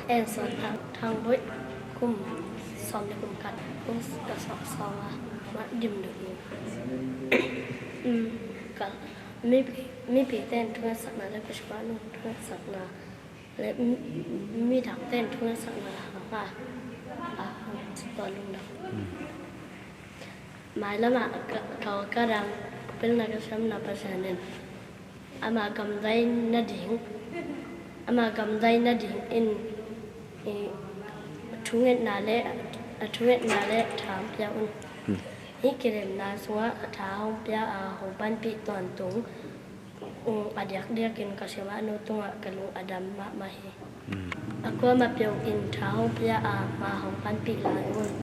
em sọn thang với cùng sọn để cùng cắt cũng cả sọn sọn mà điểm được cả mi bị tên thuê sọn là cái số lượng thuê sọn là lấy mi thằng tên thuê sọn là toàn luôn đó mai lắm thọ cái rằng bên này cái sâm là bây giờ nên ama cầm dây na đỉnh ama cầm dây na đỉnh in chúng em là lẽ thảm piao ít cái điểm là số tháo hông piao hông ban bị toàn tung adiak dia kin kasih no tung kalau adam mak mahi aku ama piao in tháo hông piao ma hông ban bị lại